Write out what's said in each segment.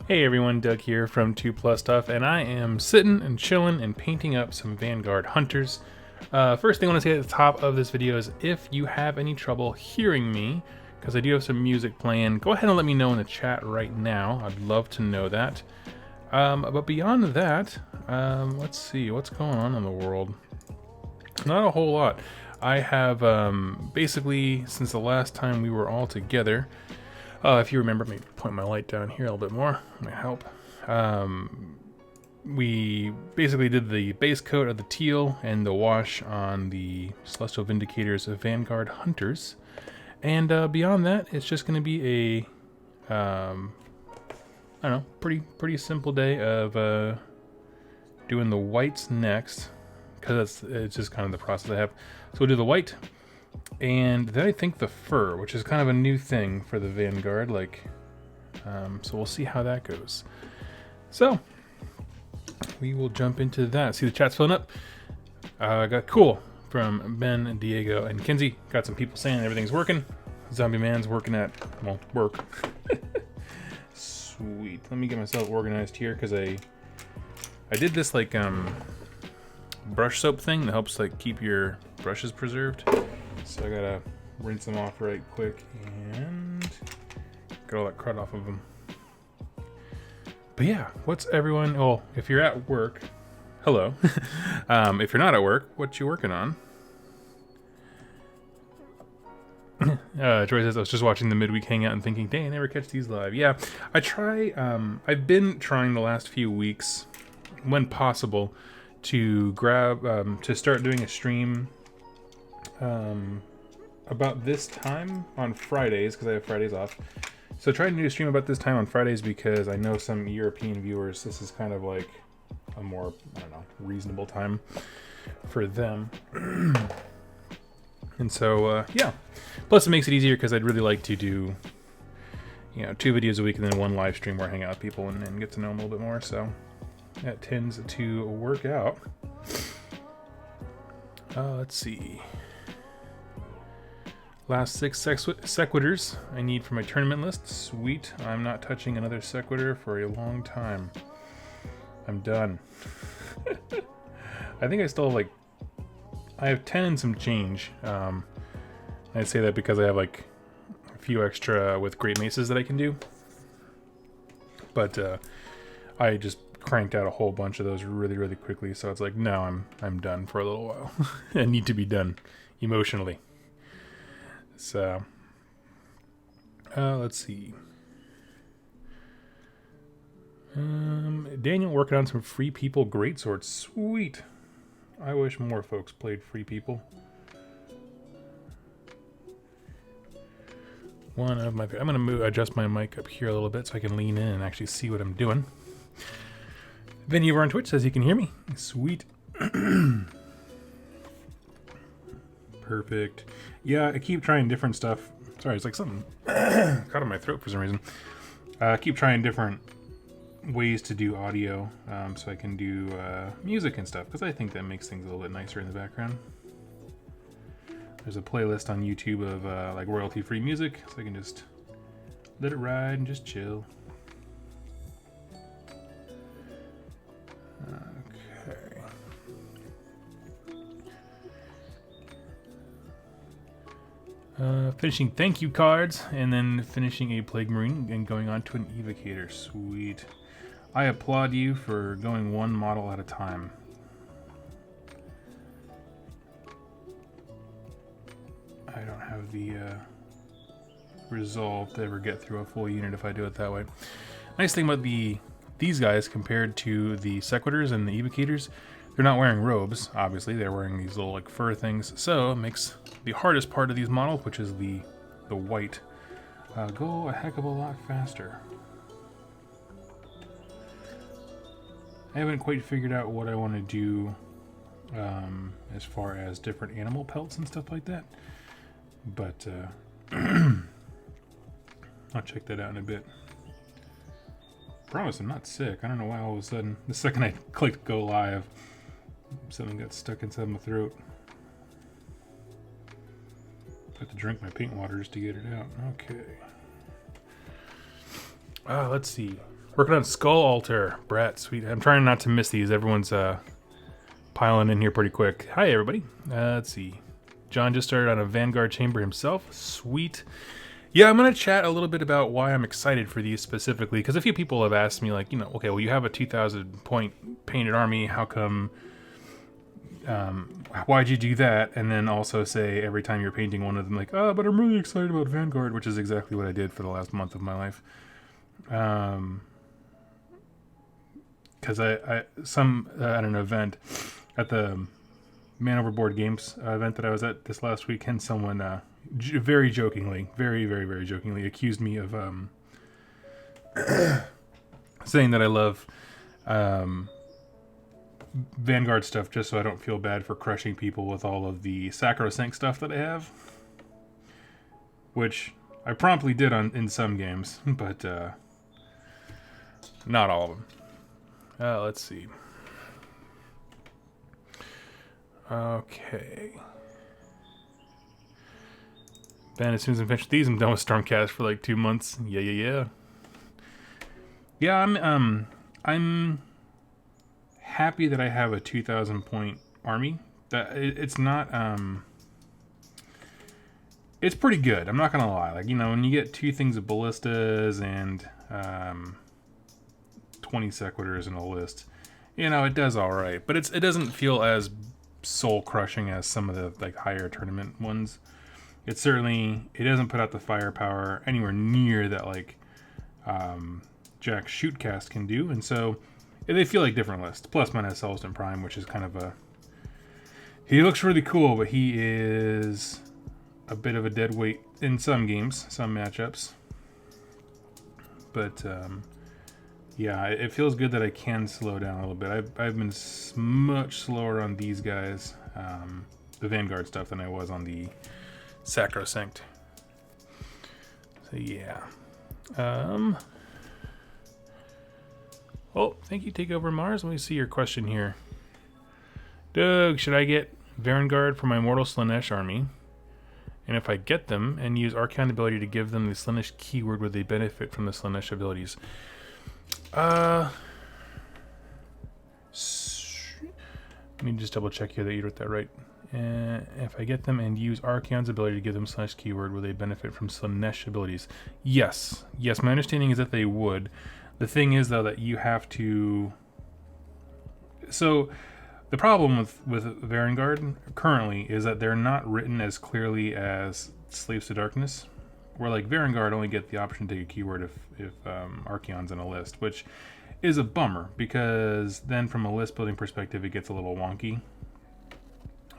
Hey everyone, Doug here from 2 Plus Stuff, and I am sitting and chilling and painting up some Vanguard Hunters. First thing I want to say at the top of this video is if you have any trouble hearing me, because I do have some music playing, go ahead and let me know in the chat right now. I'd love to know that. But beyond that, let's see, what's going on in the world? Not a whole lot. I have basically, since the last time we were all together, if you remember, let me point my light down here a little bit more, might help. We basically did the base coat of the teal and the wash on the Celestial Vindicators of Vanguard Hunters. And beyond that, it's just going to be a, I don't know, pretty simple day of doing the whites next, because it's just kind of the process I have. So we'll do the white, and then I think the fur, which is kind of a new thing for the Vanguard, so we'll see how that goes. So we will jump into that. See the chat's filling up. I got cool from Ben, Diego, and Kenzie. Got some people saying everything's working. Zombie Man's working at, well, work. Sweet. Let me get myself organized here, because I did this brush soap thing that helps keep your brushes preserved. So I gotta rinse them off right quick and get all that crud off of them. But yeah, what's everyone? Oh, if you're at work, hello. If you're not at work, what you working on? Troy says, I was just watching the midweek hangout and thinking, dang, I never catch these live. Yeah, I try. I've been trying the last few weeks, when possible, to grab to start doing a stream about this time on Fridays, because I have Fridays off. So trying to do a stream about this time on Fridays because I know some European viewers, this is kind of like a more, I don't know, reasonable time for them. And so, yeah. Plus it makes it easier because I'd really like to do, 2 videos a week and then 1 live stream where I hang out with people and get to know them a little bit more. So that tends to work out. Let's see. Last 6 sequiturs I need for my tournament list. Sweet. I'm not touching another sequitur for a long time. I'm done. I think I still have I have 10 and some change. I'd say that because I have a few extra with great maces that I can do. But I just cranked out a whole bunch of those really quickly, so it's no, I'm done for a little while. I need to be done emotionally. So let's see. Daniel working on some Free People greatswords. Sweet. I wish more folks played Free People. I'm gonna adjust my mic up here a little bit so I can lean in and actually see what I'm doing. Vinny over on Twitch says he can hear me. Sweet. Perfect. Yeah, I keep trying different stuff. Sorry, it's something caught in my throat for some reason. I keep trying different ways to do audio so I can do music and stuff, because I think that makes things a little bit nicer in the background. There's a playlist on YouTube of royalty-free music, so I can just let it ride and just chill. Okay. Finishing thank you cards, and then finishing a Plague Marine and going on to an Evocator. Sweet. I applaud you for going 1 model at a time. I don't have the resolve to ever get through a full unit if I do it that way. Nice thing about these guys compared to the Sequiturs and the Evocators, they're not wearing robes, obviously. They're wearing these little fur things, so it makes the hardest part of these models, which is the white, go a heck of a lot faster. I haven't quite figured out what I want to do as far as different animal pelts and stuff like that, but I'll check that out in a bit. Promise I'm not sick. I don't know why all of a sudden, the second I clicked go live, something got stuck inside my throat. I have to drink my paint water just to get it out. Okay. Let's see. Working on Skull Altar. Brett, sweet. I'm trying not to miss these. Everyone's piling in here pretty quick. Hi, everybody. Let's see. John just started on a Vanguard chamber himself. Sweet. Yeah, I'm going to chat a little bit about why I'm excited for these specifically, because a few people have asked me, like, okay, well, you have a 2,000 point painted army. How come, why'd you do that? And then also say every time you're painting one of them, like, but I'm really excited about Vanguard, which is exactly what I did for the last month of my life. Because at an event, at the Man Overboard Games event that I was at this last weekend, someone very jokingly, very, very, very jokingly accused me of saying that I love Vanguard stuff just so I don't feel bad for crushing people with all of the sacrosanct stuff that I have. Which I promptly did in some games, but not all of them. Let's see. Okay. Ben, as soon as I finish these, I'm done with Stormcast for like 2 months. Yeah. Yeah, I'm happy that I have a 2,000 point army. That it's not it's pretty good. I'm not gonna lie. Like, when you get 2 things of ballistas and 20 sequitors in a list, it does all right. But it doesn't feel as soul crushing as some of the like higher tournament ones. It doesn't put out the firepower anywhere near that like Jack's Shootcast can do, and so they feel like different lists. Plus, mine has Celestin Prime, which is kind of he looks really cool, but he is a bit of a dead weight in some games, some matchups. But yeah, it feels good that I can slow down a little bit. I've been much slower on these guys, the Vanguard stuff, than I was on the Sacrosanct. So yeah. Oh, thank you, Takeover Mars. Let me see your question here. Doug, should I get Vanguard for my Mortal Slaanesh army? And if I get them and use Archon ability to give them the Slaanesh keyword, would they benefit from the Slaanesh abilities? Let me just double check here that you wrote that right. If I get them and use Archeon's ability to give them Slaanesh keyword, will they benefit from Slaanesh abilities? Yes, my understanding is that they would. The thing is, though, that you have to... So, the problem with Vanguard currently is that they're not written as clearly as Slaves to Darkness, where like Vanguard only get the option to take a keyword if Archeon's in a list, which is a bummer, because then from a list building perspective it gets a little wonky.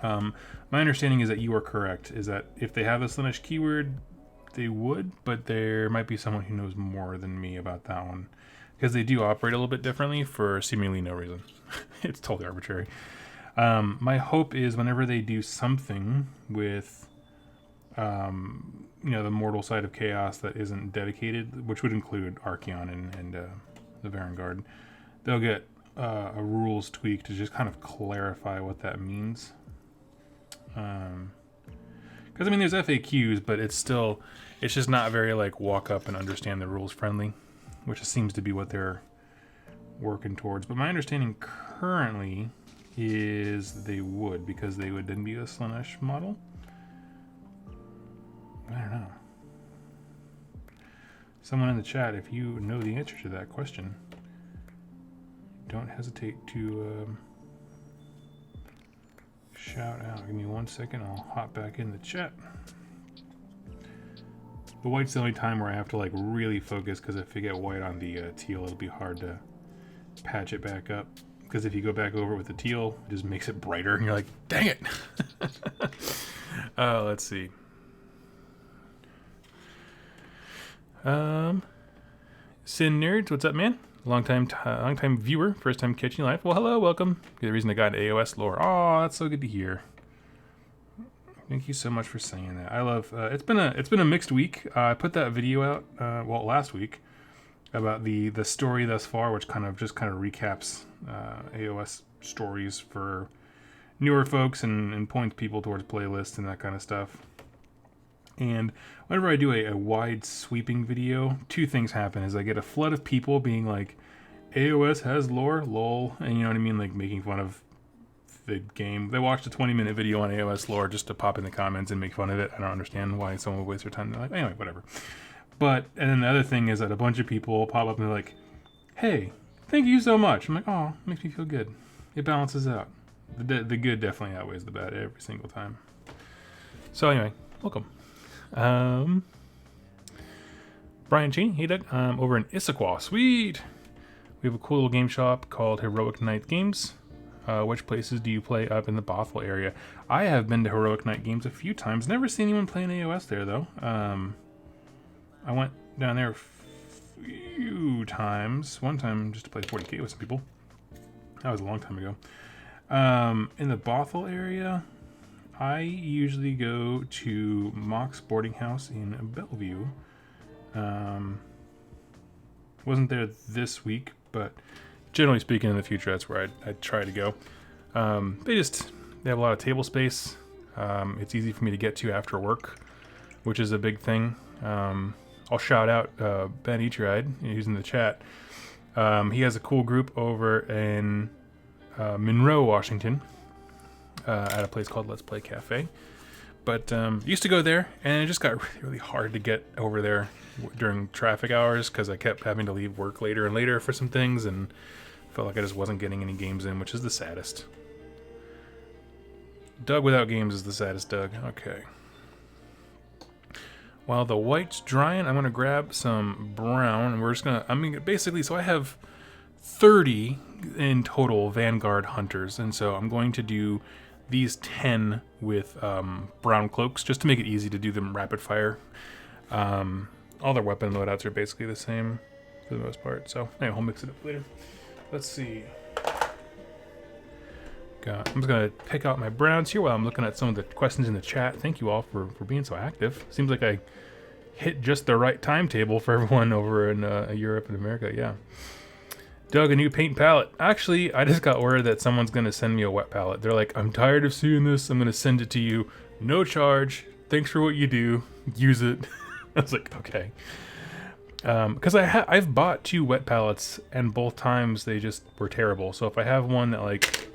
My understanding is that you are correct, is that if they have a Slaanesh keyword, they would, but there might be someone who knows more than me about that one, because they do operate a little bit differently for seemingly no reason. It's totally arbitrary. My hope is whenever they do something with the mortal side of chaos that isn't dedicated, which would include Archeon and the Vanguard, they'll get a rules tweak to just kind of clarify what that means. Because there's FAQs, but it's just not very like walk up and understand the rules friendly, which seems to be what they're working towards. But my understanding currently is they would, because they would then be a Slaanesh model. I don't know. Someone in the chat, if you know the answer to that question, don't hesitate to shout out. Give me 1 second, I'll hop back in the chat. The white's the only time where I have to like really focus, because if you get white on the teal, it'll be hard to patch it back up. Because if you go back over with the teal, it just makes it brighter, and you're like, dang it! Let's see. Sin Nerds, what's up, man? Long time viewer, first time catching you live. Well, hello, welcome. You're the reason I got into AOS lore. Oh, that's so good to hear. Thank you so much for saying that. I love. It's been a mixed week. I put that video out last week about the story thus far, which kind of recaps AOS stories for newer folks and points people towards playlists and that kind of stuff. And whenever I do a wide sweeping video, two things happen. Is I get a flood of people being like, AOS has lore, lol, and you know what I mean, like making fun of the game. They watched a 20-minute video on AOS lore just to pop in the comments and make fun of it. I don't understand why someone would waste their time. They're like, anyway, whatever. But, and then the other thing is that a bunch of people pop up and they're like, hey, thank you so much. I'm like, oh, it makes me feel good. It balances out. The good definitely outweighs the bad every single time. So anyway, welcome. Brian Cheney, hey Doug, over in Issaquah, sweet. We have a cool little game shop called Heroic Knight Games. Which places do you play up in the Bothell area? I have been to Heroic Knight Games a few times. Never seen anyone playing AOS there though. I went down there a few times. One time just to play 40k with some people. That was a long time ago. In the Bothell area, I usually go to Mock's Boarding House in Bellevue. Wasn't there this week, but generally speaking, in the future, that's where I try to go. They have a lot of table space. It's easy for me to get to after work, which is a big thing. I'll shout out Ben Eatride, who's in the chat. He has a cool group over in Monroe, Washington, at a place called Let's Play Cafe. But used to go there, and it just got really, really hard to get over there during traffic hours because I kept having to leave work later and later for some things, and felt like I just wasn't getting any games in, which is the saddest. Doug without games is the saddest Doug. Okay. While the white's drying, I'm going to grab some brown, and we're just going to, basically, so I have 30 in total Vanguard hunters, and so I'm going to do these 10 with brown cloaks, just to make it easy to do them rapid fire. All their weapon loadouts are basically the same for the most part, so anyway, I'll mix it up later. Let's see. I'm just going to pick out my browns here while I'm looking at some of the questions in the chat. Thank you all for being so active. Seems like I hit just the right timetable for everyone over in Europe and America. Yeah. Doug, a new paint palette. Actually, I just got word that someone's going to send me a wet palette. They're like, I'm tired of seeing this. I'm going to send it to you. No charge. Thanks for what you do. Use it. I was like, okay. Because I've bought 2 wet palettes, and both times they just were terrible. So if I have one that, like,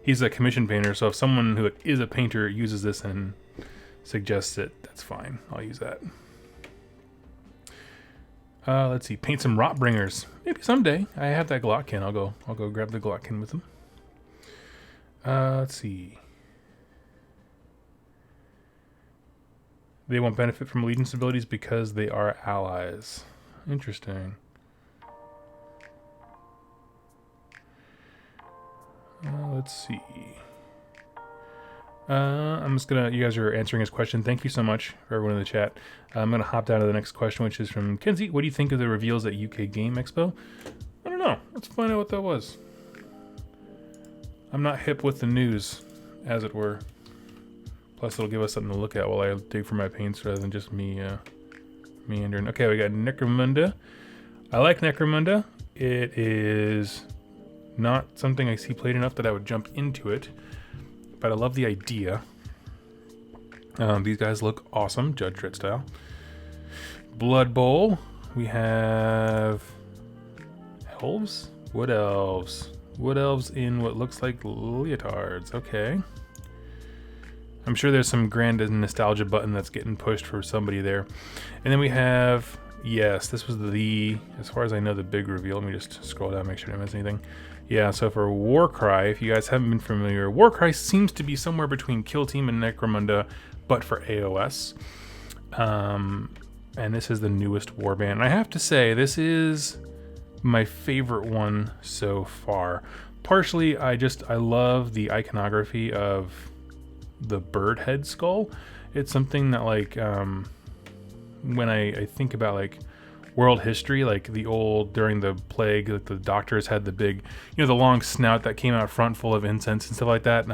he's a commission painter, so if someone who is a painter uses this and suggests it, that's fine. I'll use that. Let's see. Paint some Rotbringers. Maybe someday. I have that Glotkin. I'll go grab the Glotkin with them. Let's see. They won't benefit from allegiance abilities because they are allies. Interesting. Let's see. I'm just gonna, you guys are answering his question. Thank you so much for everyone in the chat. I'm gonna hop down to the next question, which is from Kenzie. What do you think of the reveals at UK Game Expo? I don't know. Let's find out what that was. I'm not hip with the news, as it were. Plus, it'll give us something to look at while I dig for my paints rather than just me meandering. Okay, we got Necromunda. I like Necromunda. It is not something I see played enough that I would jump into it, but I love the idea. These guys look awesome, Judge Dredd style. Blood Bowl. We have elves? Wood elves. Wood elves in what looks like leotards. Okay. I'm sure there's some grand nostalgia button that's getting pushed for somebody there. And then we have, yes, this was as far as I know, the big reveal. Let me just scroll down, make sure I didn't miss anything. Yeah, so for Warcry, if you guys haven't been familiar, Warcry seems to be somewhere between Kill Team and Necromunda, but for AOS. And this is the newest warband. And I have to say, this is my favorite one so far. Partially, I love the iconography of the bird head skull. It's something that, like, when I think about, like, world history, like the old, during the plague, like the doctors had the big, the long snout that came out front full of incense and stuff like that.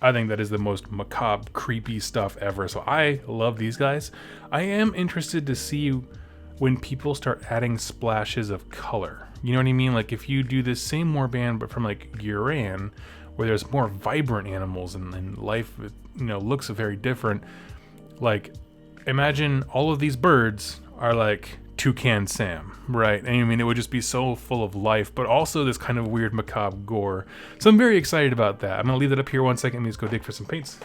I think that is the most macabre, creepy stuff ever. So I love these guys. I am interested to see when people start adding splashes of color. You know what I mean? Like if you do this same warband, but from like Guran, where there's more vibrant animals and life, looks very different. Like imagine all of these birds are like Toucan Sam, right? And I mean, it would just be so full of life, but also this kind of weird macabre gore. So I'm very excited about that. I'm gonna leave that up here 1 second. Let me just go dig for some paints.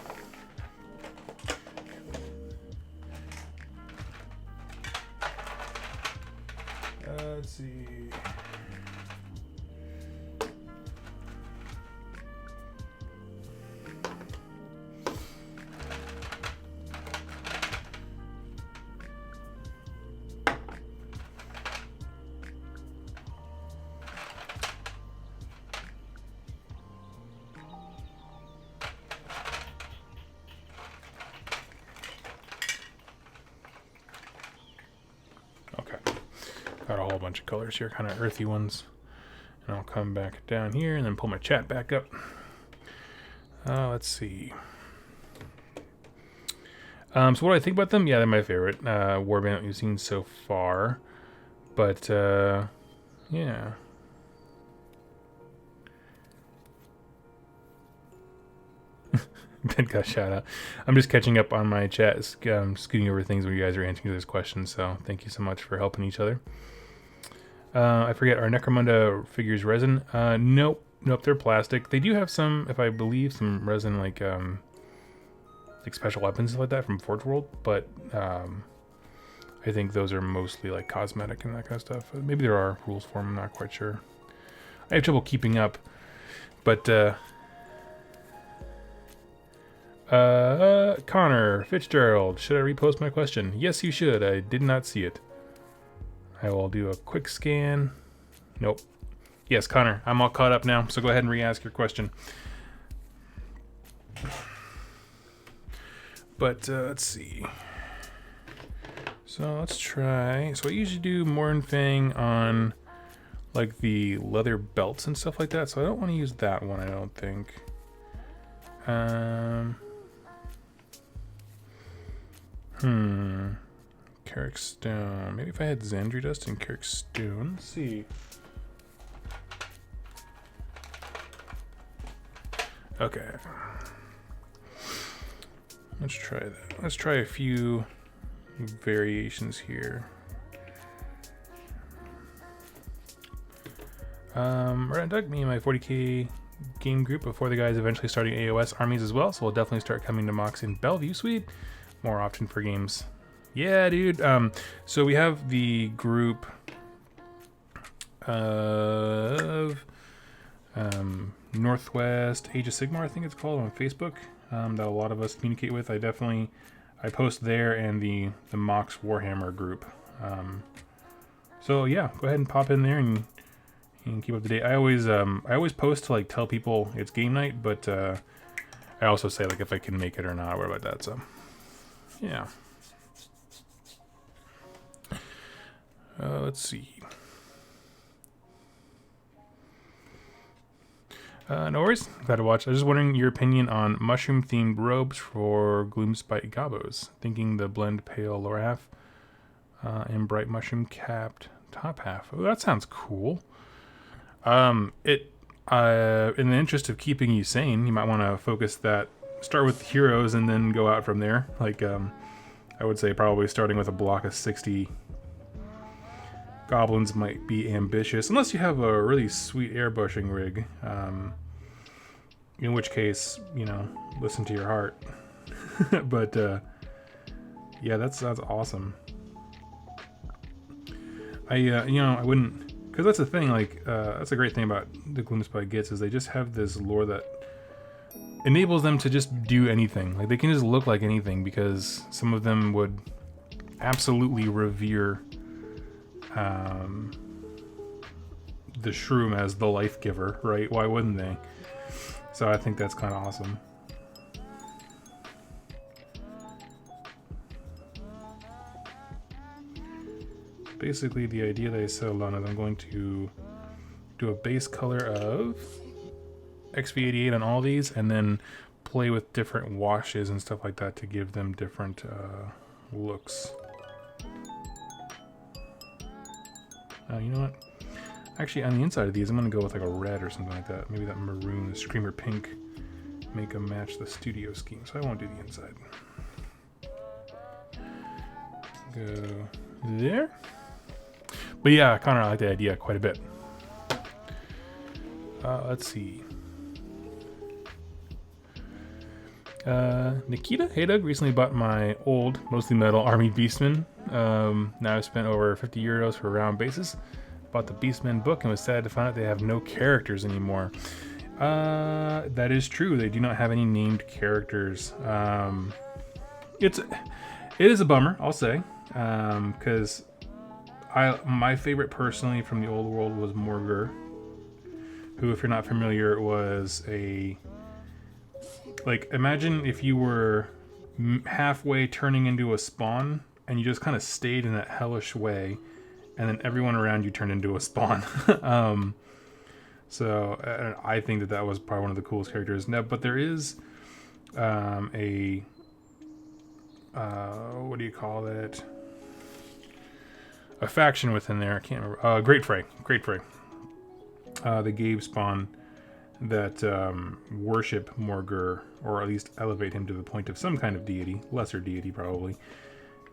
Let's see. Okay, got a whole bunch of colors here, kind of earthy ones. And I'll come back down here and then pull my chat back up. Let's see. So what do I think about them? Yeah, they're my favorite warband we've seen so far. But, yeah. Ben got shout out. I'm just catching up on my chat, scooting over things where you guys are answering those questions, so thank you so much for helping each other. I forget, are Necromunda figures resin? Nope, they're plastic. They do have some, if I believe, some resin like special weapons and stuff like that from Forge World, but I think those are mostly like cosmetic and that kind of stuff. Maybe there are rules for them, I'm not quite sure. I have trouble keeping up, but Connor Fitzgerald, should I repost my question? Yes, you should. I did not see it. I will do a quick scan. Nope. Yes, Connor, I'm all caught up now, so go ahead and re-ask your question. But let's see. So let's try. So I usually do Mornfang on like the leather belts and stuff like that. So I don't want to use that one, I don't think. Carrick Stone. Maybe if I had Xandri Dust and Carrick Stone. Let's see. Okay. Let's try that. Let's try a few variations here. Right, Doug, me and my 40k game group before the guys eventually starting AOS armies as well, so we'll definitely start coming to Mox in Bellevue, sweet, more often for games. Yeah, dude. So we have the group of Northwest Age of Sigmar, I think it's called, on Facebook, that a lot of us communicate with. I post there and the Mox Warhammer group. So yeah, go ahead and pop in there and keep up to date. I always post to like tell people it's game night, but I also say like if I can make it or not, what about that? So yeah. Let's see. No worries. Glad to watch. I was just wondering your opinion on mushroom-themed robes for Gloomspite Gobos. Thinking the blend pale lower half and bright mushroom-capped top half. Oh, that sounds cool. In the interest of keeping you sane, you might want to focus that. Start with heroes and then go out from there. Like, I would say probably starting with a block of 60 goblins might be ambitious, unless you have a really sweet airbushing rig. In which case, you know, listen to your heart. But yeah, that's awesome. I wouldn't, because that's the thing. Like, that's a great thing about the Gloomspite Gits is they just have this lore that enables them to just do anything. Like they can just look like anything because some of them would absolutely revere the shroom as the life giver, right? Why wouldn't they? So I think that's kind of awesome. Basically, the idea that I settled on is I'm going to do a base color of XV88 on all these, and then play with different washes and stuff like that to give them different looks. You know what? Actually, on the inside of these, I'm going to go with like a red or something like that. Maybe that maroon, the Screamer pink, make them match the studio scheme. So I won't do the inside. Go there. But yeah, Connor, I like the idea quite a bit. Let's see. Nikita, hey Doug, recently bought my old, mostly metal Army Beastman. Now I've spent over 50 euros for a round basis. Bought the Beastman book and was sad to find out they have no characters anymore. That is true. They do not have any named characters. It is a bummer, I'll say, because my favorite personally from the old world was Morgur, who, if you're not familiar, was imagine if you were halfway turning into a spawn and you just kind of stayed in that hellish way, and then everyone around you turned into a spawn. So I think that was probably one of the coolest characters. Now, but there is what do you call it? A faction within there. I can't remember. Great Fray. The Gabe spawn that worship Morgur, or at least elevate him to the point of some kind of deity, lesser deity probably.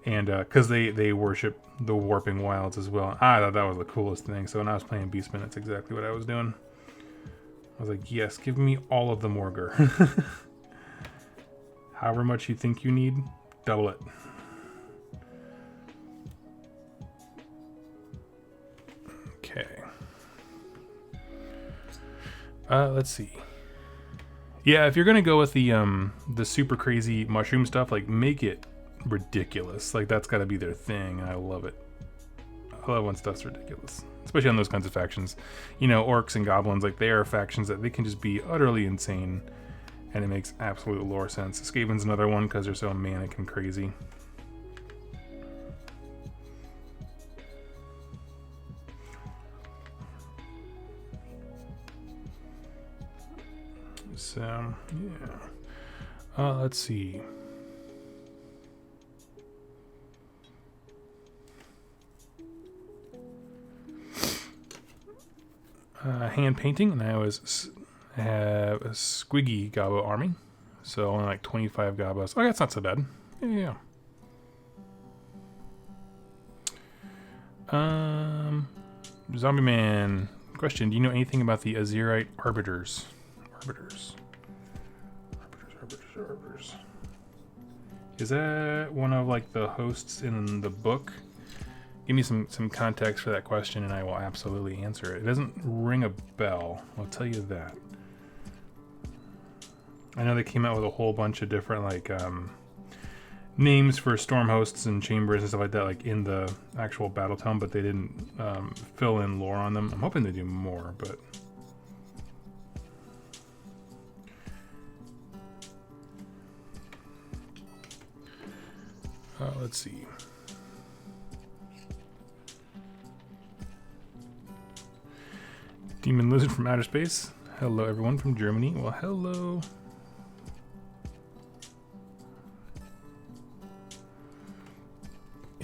And because they worship the Warping Wilds as well. I thought that was the coolest thing. So when I was playing Beastman, that's exactly what I was doing. I was like, yes, give me all of the Morgur. However much you think you need, double it. Okay. Let's see. Yeah, if you're gonna go with the super crazy mushroom stuff, like, make it ridiculous. Like, that's got to be their thing. I love it. I love when stuff's ridiculous, especially on those kinds of factions. You know, orcs and goblins, like, they are factions that they can just be utterly insane, and it makes absolute lore sense. Skaven's another one because they're so manic and crazy. So, yeah. Let's see. Hand painting, and I always have a squiggy Gabo army, so only like 25 Gabos. Oh, that's not so bad. Yeah. Zombie Man question: do you know anything about the Azerite Arbiters? Arbiters. Is that one of like the hosts in the book? Give me some context for that question, and I will absolutely answer it. It doesn't ring a bell, I'll tell you that. I know they came out with a whole bunch of different like names for storm hosts and chambers and stuff like that, like in the actual battle tome, but they didn't fill in lore on them. I'm hoping they do more, but let's see. Demon Lizard from Outer Space. Hello, everyone from Germany. Well, hello.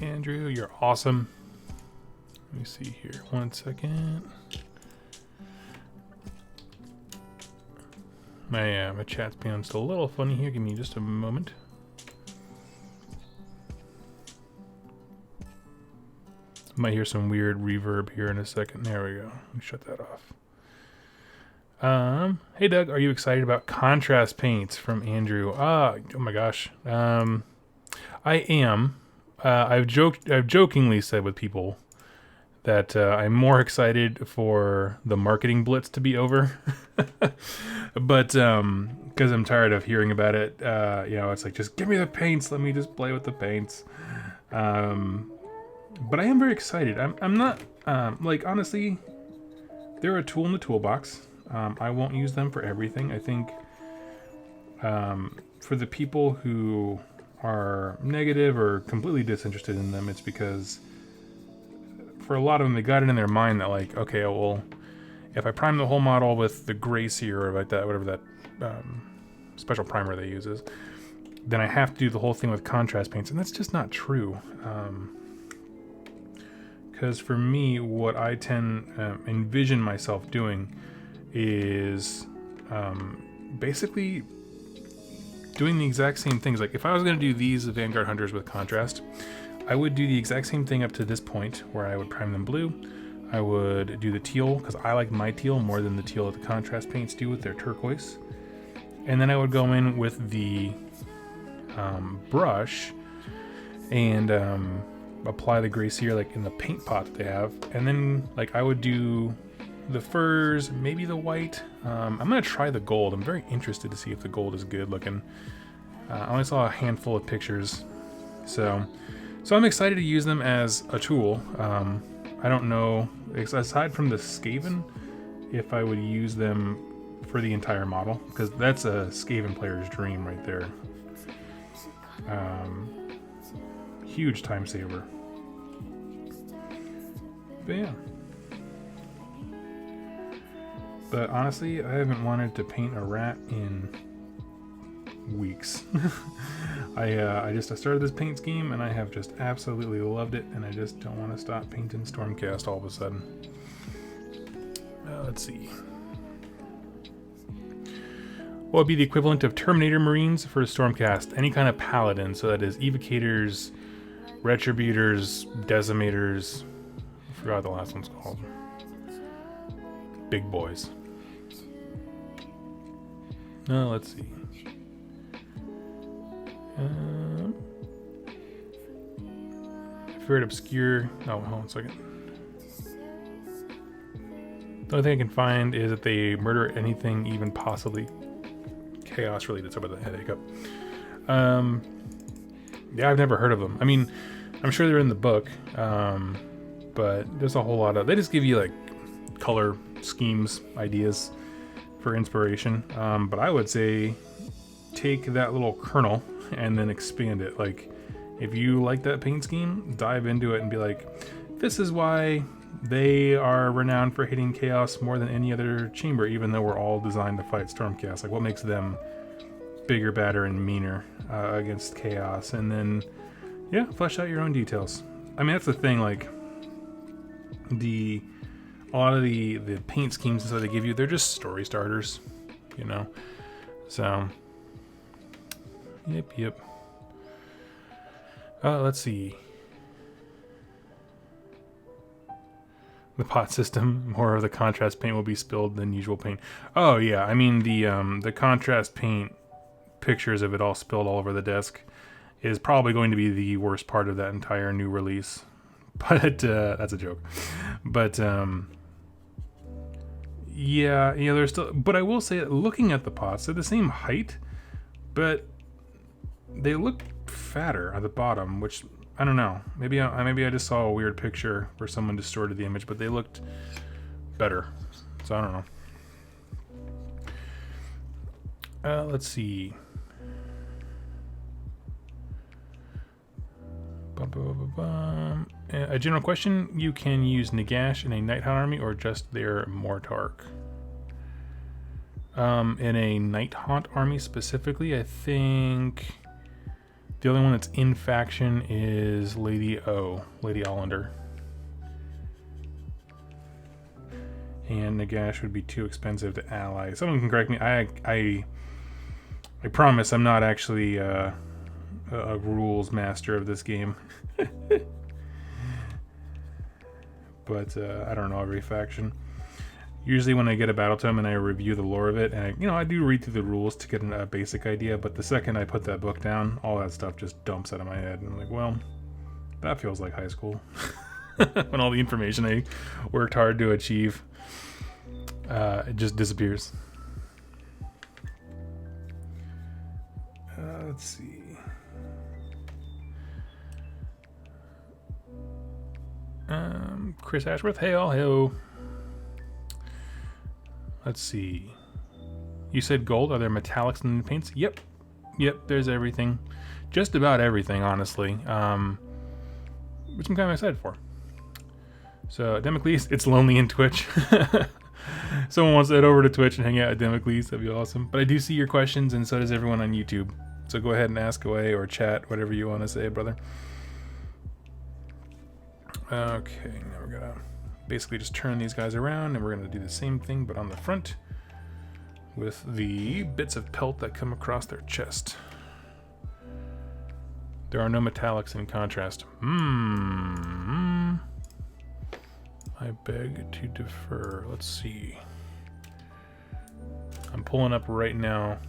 Andrew, you're awesome. Let me see here. 1 second. My chat's being just a little funny here. Give me just a moment. Might hear some weird reverb here in a second. There we go. Let me shut that off. Hey Doug, are you excited about contrast paints? From Andrew. Oh my gosh. I am. I've jokingly said with people that I'm more excited for the marketing blitz to be over, but because I'm tired of hearing about it. It's like, just give me the paints. Let me just play with the paints. But I am very excited. I'm not, honestly, they're a tool in the toolbox. I won't use them for everything. I think for the people who are negative or completely disinterested in them, it's because for a lot of them, they got it in their mind that, like, okay, well, if I prime the whole model with the gray sear or like that, whatever that special primer they use is, then I have to do the whole thing with contrast paints. And that's just not true. Because for me, what I tend envision myself doing is basically doing the exact same things. Like, if I was going to do these Vanguard Hunters with contrast, I would do the exact same thing up to this point where I would prime them blue. I would do the teal because I like my teal more than the teal that the contrast paints do with their turquoise. And then I would go in with the brush and apply the gray sear like in the paint pot that they have. And then like I would do the furs, maybe the white. I'm gonna try the gold. I'm very interested to see if the gold is good looking. I only saw a handful of pictures, so I'm excited to use them as a tool. I don't know, aside from the Skaven, if I would use them for the entire model, because that's a Skaven player's dream right there. Huge time saver. But yeah. But honestly, I haven't wanted to paint a rat in weeks. I started this paint scheme and I have just absolutely loved it, and I just don't want to stop painting Stormcast all of a sudden. Let's see. What would be the equivalent of Terminator Marines for Stormcast? Any kind of paladin, so that is evocators, retributors, decimators. I forgot what the last one's called. Big boys. Let's see. Very obscure. Oh, hold on a second. The only thing I can find is that they murder anything, even possibly chaos related. Sorry about the headache up. Yeah, I've never heard of them. I mean, I'm sure they're in the book, but there's a whole lot of. They just give you like color schemes, ideas for inspiration. But I would say take that little kernel and then expand it. Like, if you like that paint scheme, dive into it and be like, this is why they are renowned for hitting chaos more than any other chamber, even though we're all designed to fight Stormcast. Like, what makes them bigger, badder, and meaner against chaos? And then, yeah, flesh out your own details. I mean, that's the thing, like, a lot of the paint schemes and stuff they give you, they're just story starters, you know? So, yep. Let's see. The pot system, more of the contrast paint will be spilled than usual paint. Oh yeah, I mean the contrast paint pictures of it all spilled all over the desk is probably going to be the worst part of that entire new release. But that's a joke. But yeah, there's still. But I will say, that looking at the pots, they're the same height, but they look fatter at the bottom, which I don't know. Maybe I just saw a weird picture where someone distorted the image, but they looked better. So I don't know. Let's see. A general question: you can use Nagash in a Nighthaunt army or just their Mortarch? In a Nighthaunt army specifically, I think the only one that's in faction is Lady Ollander. And Nagash would be too expensive to ally. Someone can correct me. I promise I'm not actually a rules master of this game. But I don't know every faction. Usually when I get a battle tome and I review the lore of it, and I do read through the rules to get a basic idea, but the second I put that book down, all that stuff just dumps out of my head. And I'm like, well, that feels like high school. When all the information I worked hard to achieve, it just disappears. Let's see. Chris Ashworth, hey all, hey-o. Let's see. You said gold. Are there metallics in the paints? Yep, there's everything. Just about everything, honestly. Which I'm kind of excited for. So, Democles, it's lonely in Twitch. Someone wants to head over to Twitch and hang out at Democles. That'd be awesome. But I do see your questions, and so does everyone on YouTube. So go ahead and ask away or chat, whatever you want to say, brother. Okay, now we're gonna basically just turn these guys around, and we're gonna do the same thing, but on the front with the bits of pelt that come across their chest. There are no metallics in contrast. I beg to differ. Let's see. I'm pulling up right now.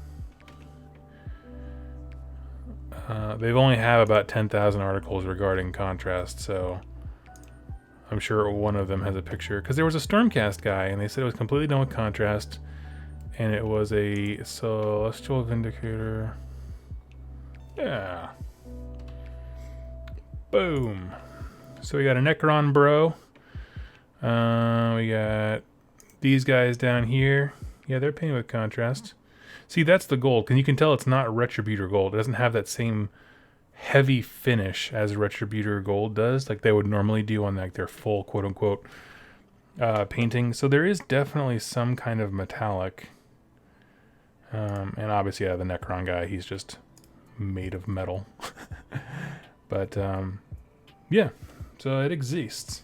They've only have about 10,000 articles regarding contrast, so I'm sure one of them has a picture. Because there was a Stormcast guy, and they said it was completely done with contrast, and it was a Celestial Vindicator. Yeah. Boom. So we got a Necron bro. We got these guys down here. Yeah, they're painted with contrast. See, that's the gold, because you can tell it's not Retributor gold. It doesn't have that same heavy finish as Retributor gold does, like they would normally do on like their full quote-unquote painting. So there is definitely some kind of metallic. And obviously, yeah, the Necron guy, he's just made of metal. But, yeah, so it exists.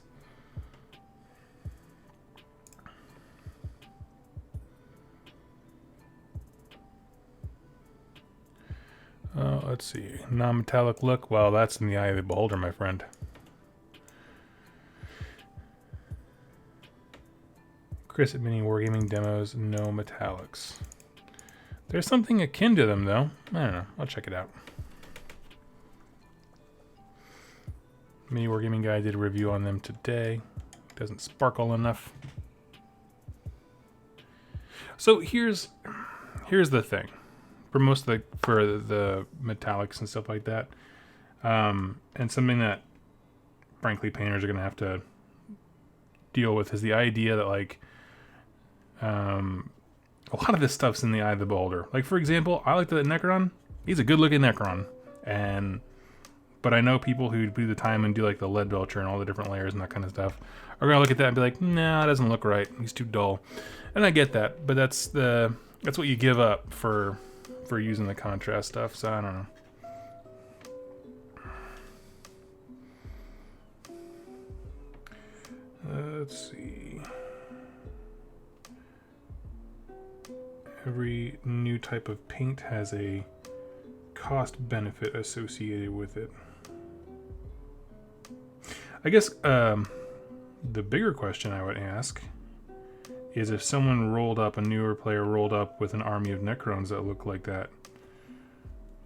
Let's see. Non-metallic look. Well, that's in the eye of the beholder, my friend. Chris at Mini Wargaming Demos, no metallics. There's something akin to them, though. I don't know. I'll check it out. Mini Wargaming guy did a review on them today. Doesn't sparkle enough. So here's the thing. For most of the metallics and stuff like that, and something that frankly painters are gonna have to deal with is the idea that like a lot of this stuff's in the eye of the beholder. Like for example, I like the Necron. He's a good looking Necron, but I know people who do the time and do like the lead belcher and all the different layers and that kind of stuff are gonna look at that and be like, nah, it doesn't look right. He's too dull, and I get that, but that's what you give up for using the contrast stuff, so I don't know. Let's see. Every new type of paint has a cost benefit associated with it. I guess the bigger question I would ask is if someone a newer player rolled up with an army of Necrons that looked like that,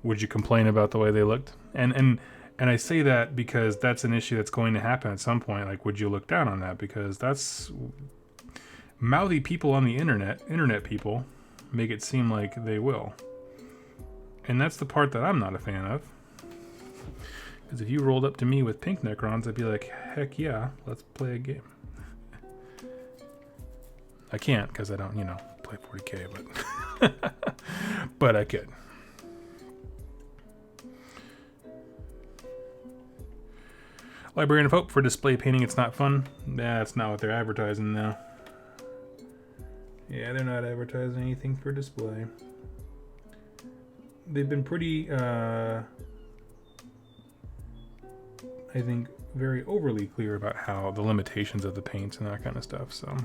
would you complain about the way they looked? And I say that because that's an issue that's going to happen at some point. Like, would you look down on that? Because that's mouthy people on the internet people make it seem like they will. And that's the part that I'm not a fan of. Because if you rolled up to me with pink Necrons, I'd be like, heck yeah, let's play a game. I can't because I don't, play 40K, but but I could. Librarian of Hope for display painting. It's not fun. That's not what they're advertising now. Yeah, they're not advertising anything for display. They've been pretty, I think, very overly clear about how the limitations of the paints and that kind of stuff. So.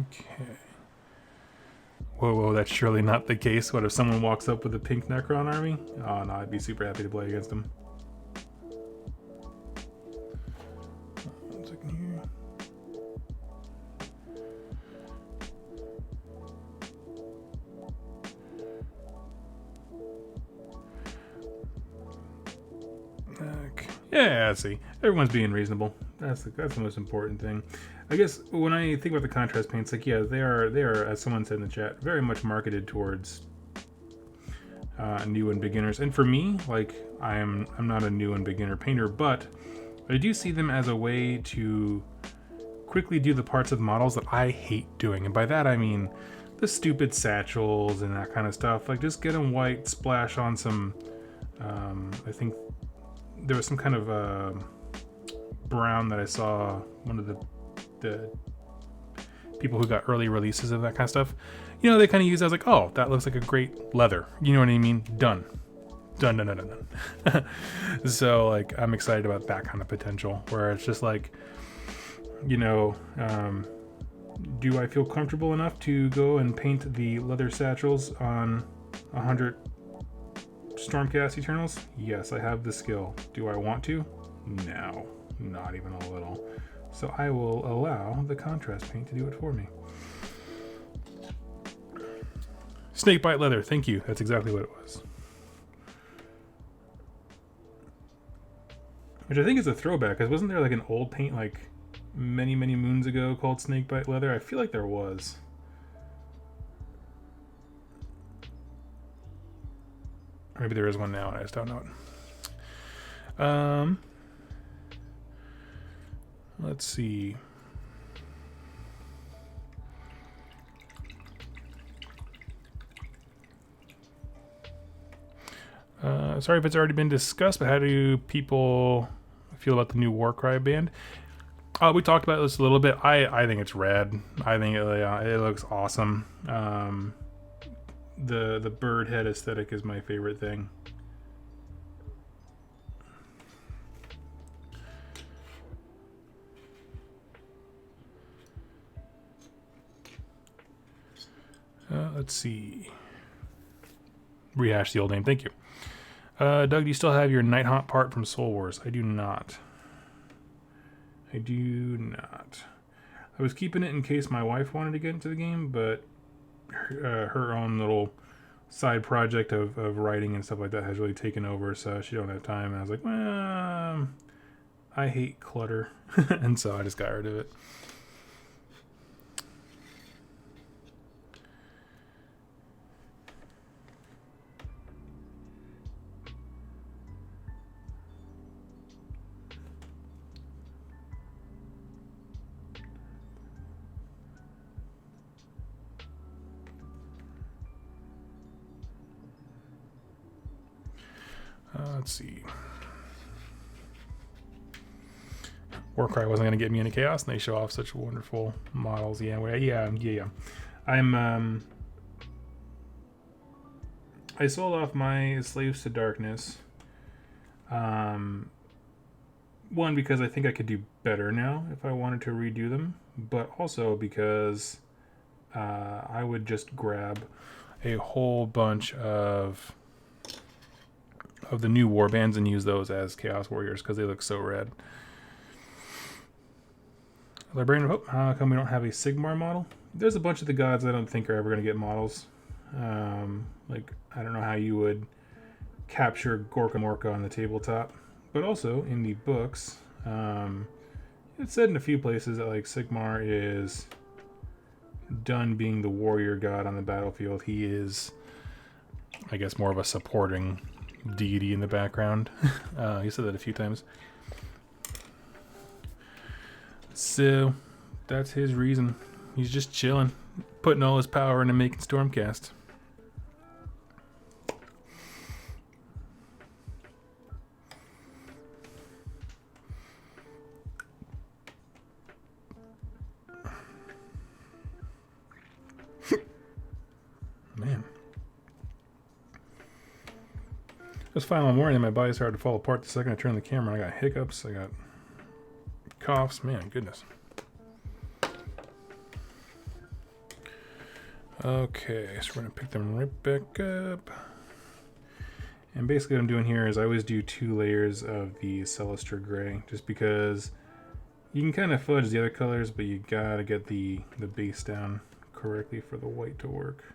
Okay. Whoa, that's surely not the case. What if someone walks up with a pink Necron army? Oh no, I'd be super happy to play against them. One second here. Okay. Yeah, see. Everyone's being reasonable. That's the most important thing. I guess when I think about the contrast paints, like, yeah, they are, as someone said in the chat, very much marketed towards new and beginners. And for me, like, I'm not a new and beginner painter, but I do see them as a way to quickly do the parts of the models that I hate doing. And by that I mean the stupid satchels and that kind of stuff. Like, just get them white, splash on some, I think there was some kind of brown that I saw one of the people who got early releases of that kind of stuff, they kind of use it as like, oh, that looks like a great leather. You know what I mean? Done. So, like, I'm excited about that kind of potential, where it's just like, you know, do I feel comfortable enough to go and paint the leather satchels on 100 Stormcast Eternals? Yes, I have the skill. Do I want to? No, not even a little. So I will allow the contrast paint to do it for me. Snakebite leather, thank you. That's exactly what it was. Which I think is a throwback, because wasn't there like an old paint like many, many moons ago called Snakebite leather? I feel like there was. Or maybe there is one now and I just don't know it. Let's see. Sorry if it's already been discussed, but how do people feel about the new Warcry band? We talked about this a little bit. I think it's rad. I think it looks awesome. The bird head aesthetic is my favorite thing. Let's see. Rehash the old name. Thank you. Doug, do you still have your Nighthaunt part from Soul Wars? I do not. I do not. I was keeping it in case my wife wanted to get into the game, but her own little side project of writing and stuff like that has really taken over, so she don't have time. And I was like, well, I hate clutter, and so I just got rid of it. Let's see. Warcry wasn't going to get me into Chaos, and they show off such wonderful models. Yeah. I sold off my Slaves to Darkness. One, because I think I could do better now if I wanted to redo them, but also because I would just grab a whole bunch of the new warbands and use those as Chaos Warriors because they look so rad. Librarian of Hope, how come we don't have a Sigmar model? There's a bunch of the gods I don't think are ever going to get models. Like, I don't know how you would capture Gorka Morka on the tabletop. But also, in the books, it's said in a few places that, like, Sigmar is done being the warrior god on the battlefield. He is, I guess, more of a supporting deity in the background. He said that a few times. So, that's his reason. He's just chilling, putting all his power into making Stormcast. Man. It was fine all morning and my body started to fall apart the second I turned the camera. I got hiccups, I got coughs, man, goodness. Okay, so we're going to pick them right back up. And basically what I'm doing here is I always do 2 layers of the Celestra Gray, just because you can kind of fudge the other colors, but you gotta get the base down correctly for the white to work.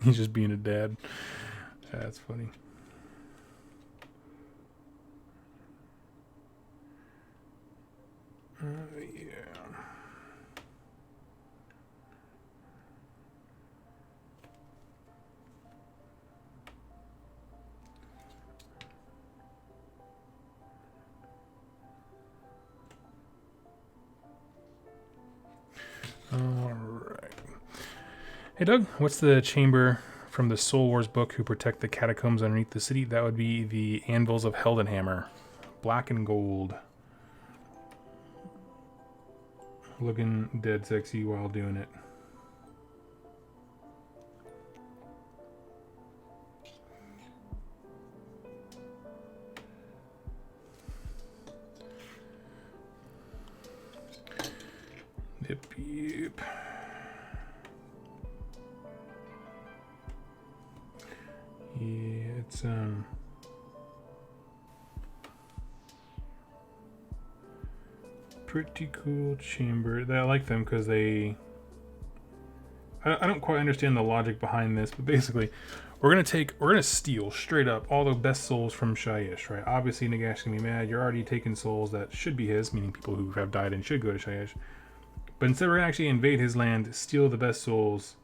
He's just being a dad. That's funny. Yeah. All right. Hey, Doug, what's the chamber from the Soul Wars book who protect the catacombs underneath the city? That would be the Anvils of Heldenhammer. Black and gold. Looking dead sexy while doing it. Yep, yep. Yeah, it's pretty cool chamber. I like them because they. I don't quite understand the logic behind this, but basically, we're gonna steal straight up all the best souls from Shyish, right? Obviously, Nagash's gonna be mad. You're already taking souls that should be his, meaning people who have died and should go to Shyish. But instead, we're gonna actually invade his land, steal the best souls,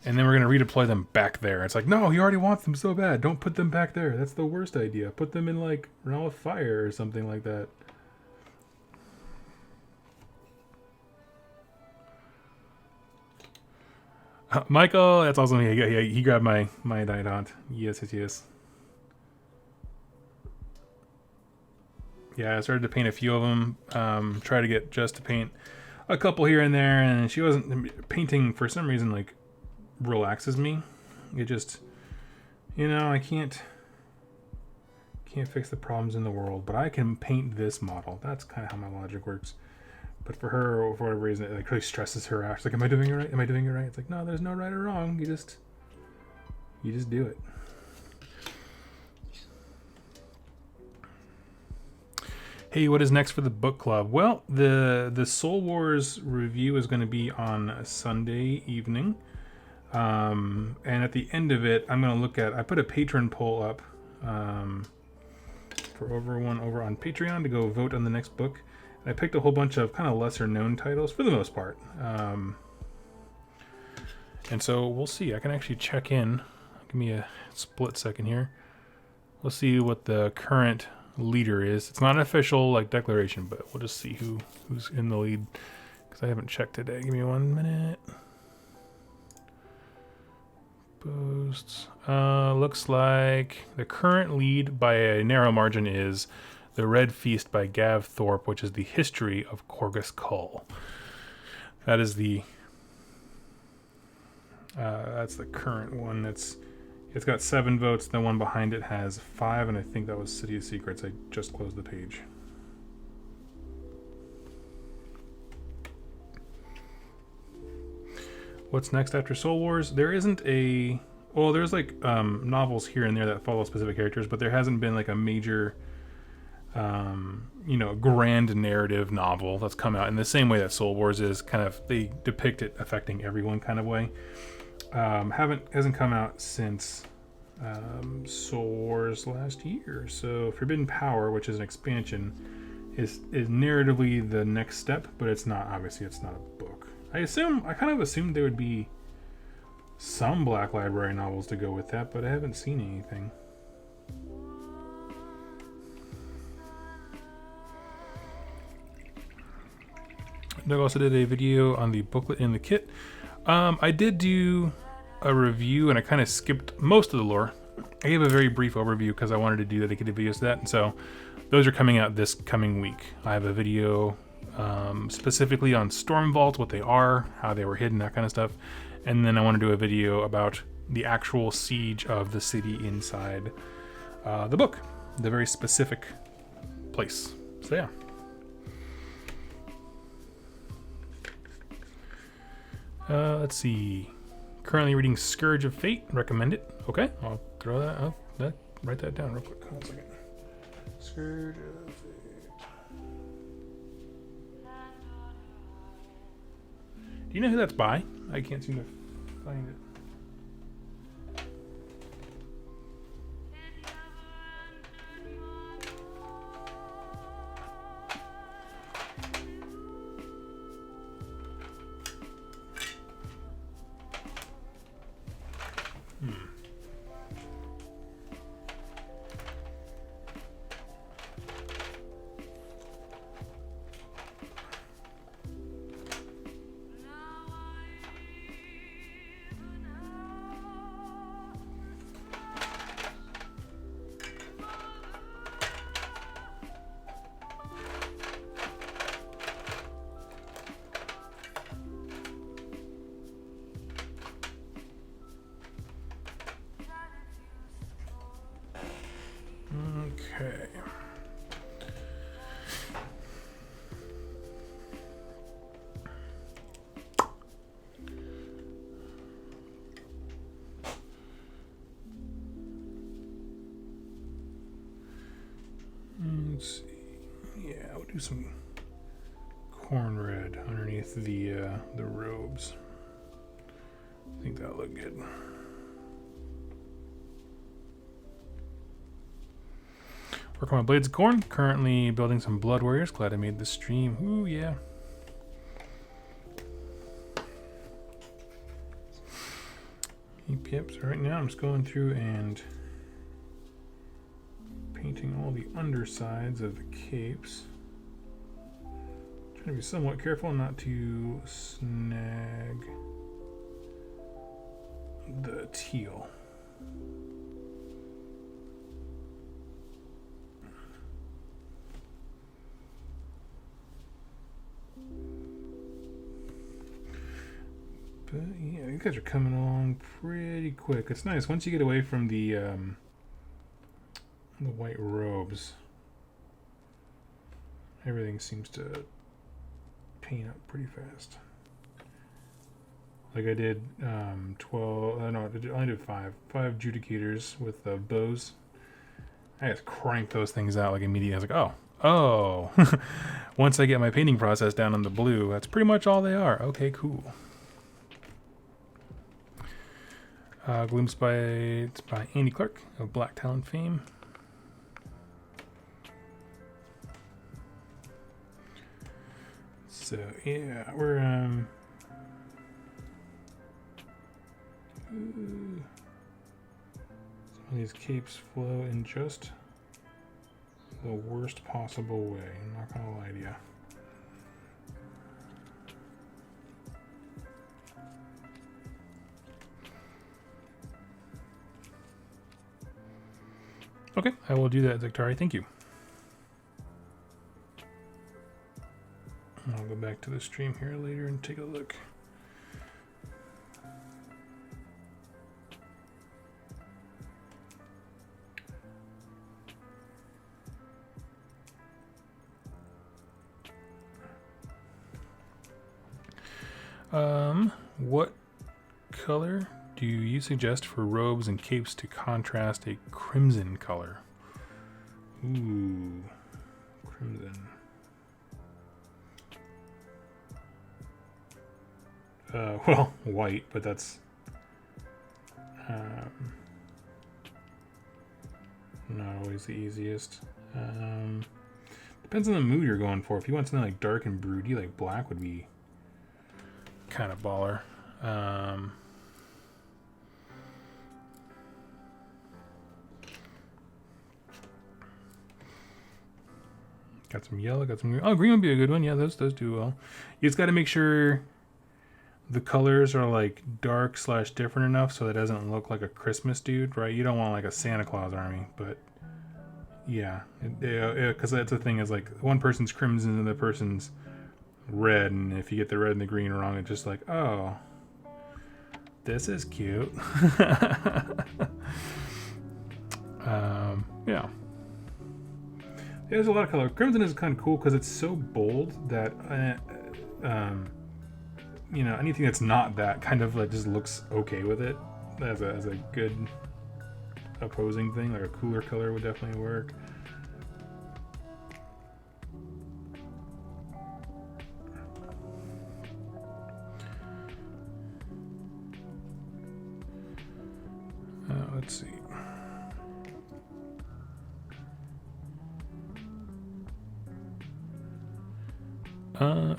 and then we're gonna redeploy them back there. It's like, no, he already wants them so bad. Don't put them back there. That's the worst idea. Put them in like Realm of Fire or something like that. Michael, that's awesome. He grabbed my Diet Haunt. Yes. Yeah, I started to paint a few of them. Try to get Jess to paint a couple here and there, and she wasn't painting for some reason. Like, relaxes me. It just, I can't fix the problems in the world, but I can paint this model. That's kind of how my logic works. But for her, or for whatever reason, it like really stresses her out. She's like, "Am I doing it right? Am I doing it right?" It's like, no, there's no right or wrong. You just do it. Hey, what is next for the book club? Well, the Soul Wars review is going to be on Sunday evening, and at the end of it, I'm going to look at. I put a patron poll up for everyone over on Patreon to go vote on the next book. I picked a whole bunch of kind of lesser known titles for the most part. And so we'll see. I can actually check in. Give me a split second here. Let's see what the current leader is. It's not an official like declaration, but we'll just see who's in the lead because I haven't checked today. Give me 1 minute. Posts. Looks like the current lead by a narrow margin is The Red Feast by Gav Thorpe, which is the history of Corgus Cull. That is that's the current one. It's got 7 votes. The one behind it has 5, and I think that was City of Secrets. I just closed the page. What's next after Soul Wars? There isn't a... Well, there's like novels here and there that follow specific characters, but there hasn't been like a major... grand narrative novel that's come out in the same way that Soul Wars is. Kind of, they depict it affecting everyone kind of way. Hasn't come out since Soul Wars last year. So Forbidden Power, which is an expansion, is narratively the next step, but it's not. Obviously, it's not a book. I kind of assumed there would be some Black Library novels to go with that, but I haven't seen anything. Doug also did a video on the booklet in the kit. I did do a review, and I kind of skipped most of the lore. I gave a very brief overview because I wanted to do dedicated videos to that, and so those are coming out this coming week. I have a video specifically on Stormvault, what they are, how they were hidden, that kind of stuff, and then I want to do a video about the actual siege of the city inside the book, the very specific place. So yeah. Let's see. Currently reading Scourge of Fate. Recommend it. Okay, I'll throw that up. Write that down real quick. Hold on a second. Scourge of Fate. Do you know who that's by? I can't seem to find it. Okay. Let's see. Yeah, we'll do some corn red underneath the robes. I think that'll look good. Working on my blades of corn. Currently building some blood warriors. Glad I made the stream. Ooh, yeah. Yep, so right now I'm just going through and painting all the undersides of the capes. Trying to be somewhat careful not to snag the teal. But yeah, you guys are coming along pretty quick. It's nice once you get away from the white robes. Everything seems to paint up pretty fast. Like I did 12. No, I only did five judicators with bows. I just cranked those things out like immediately. I was like, oh. Once I get my painting process down on the blue, that's pretty much all they are. Okay, cool. It's by Andy Clark of Black Talon fame. So yeah, we're some of these capes flow in just the worst possible way. I'm not gonna lie to you. Okay, I will do that, Zectari. Thank you. I'll go back to the stream here later and take a look. What color do you suggest for robes and capes to contrast a crimson color? Ooh, crimson. Well, white, but that's not always the easiest. Depends on the mood you're going for. If you want something like dark and broody, like black would be kind of baller. Got some yellow, got some green. Oh, green would be a good one. Yeah, those do well. You just got to make sure the colors are like dark / different enough so it doesn't look like a Christmas dude, right? You don't want like a Santa Claus army, but yeah, because that's the thing is like one person's crimson and the other person's red, and if you get the red and the green wrong, it's just like, oh, this is cute. Yeah. There's a lot of color. Crimson is kind of cool because it's so bold that you know, anything that's not that kind of like just looks okay with it as a good opposing thing. Like a cooler color would definitely work. Let's see.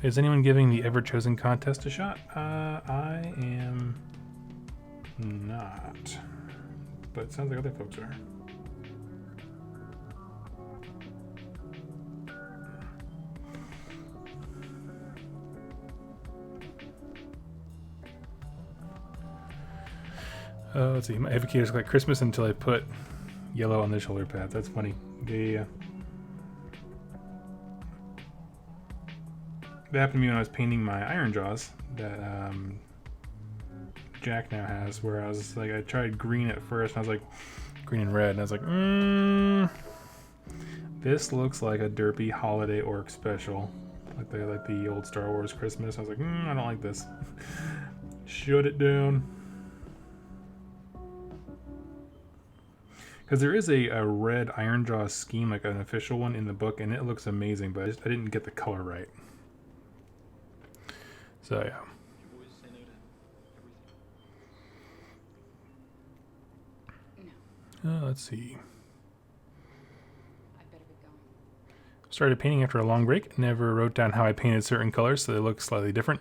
Is anyone giving the Ever Chosen contest a shot? I am not, but it sounds like other folks are. Let's see. My advocators look like Christmas until I put yellow on the shoulder pads. That's funny. That happened to me when I was painting my iron jaws that Jack now has, where I was like, I tried green at first and I was like, green and red, and I was like, this looks like a derpy holiday orc special, like the old Star Wars Christmas. I was like, I don't like this. Shut it down. Because there is a red Ironjaw scheme, like an official one in the book, and it looks amazing, but I didn't get the color right. So, yeah. Let's see. Started painting after a long break. Never wrote down how I painted certain colors, so they look slightly different.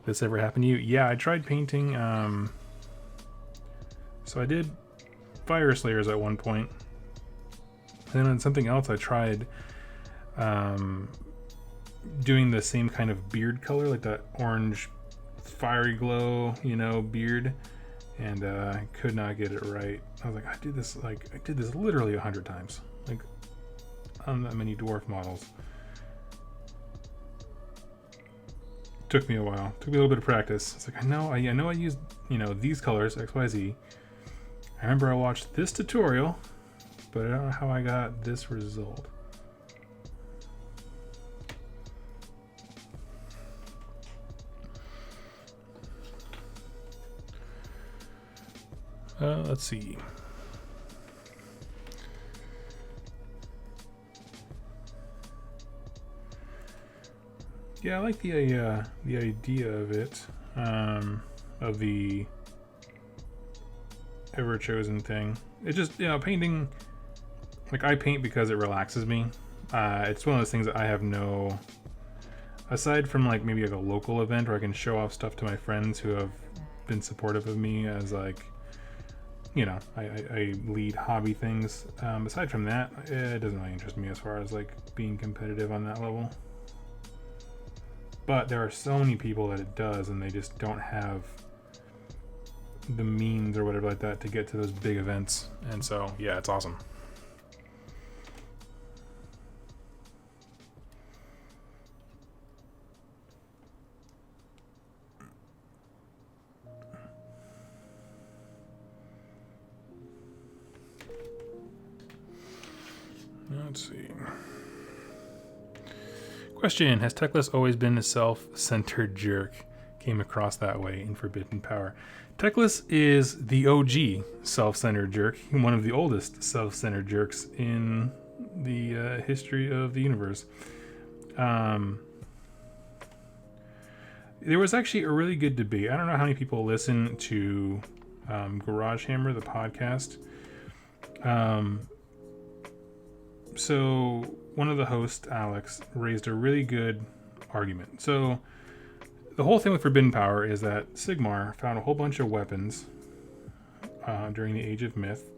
This ever happened to you? Yeah, I tried painting. So I did Fire Slayers at one point. And then on something else, I tried doing the same kind of beard color, like that orange fiery glow, beard. And I could not get it right. I was like, I did this literally 100 times, like on that many dwarf models. Took me a while. Took me a little bit of practice. It's like I know I used these colors XYZ. I remember I watched this tutorial, but I don't know how I got this result. Let's see. Yeah, I like the idea of it, of the ever chosen thing. It just painting. Like I paint because it relaxes me. It's one of those things that I have no. Aside from like maybe like a local event where I can show off stuff to my friends who have been supportive of me as like. I lead hobby things. Aside from that, it doesn't really interest me as far as like being competitive on that level. But there are so many people that it does, and they just don't have the means or whatever like that to get to those big events. And so, yeah, it's awesome. Let's see. Question: has Teclis always been a self-centered jerk? Came across that way in Forbidden Power. Teclis is the OG self-centered jerk, one of the oldest self-centered jerks in the history of the universe. There was actually a really good debate. I don't know how many people listen to Garage Hammer, the podcast. So one of the hosts, Alex, raised a really good argument. So the whole thing with Forbidden Power is that Sigmar found a whole bunch of weapons during the Age of Myth,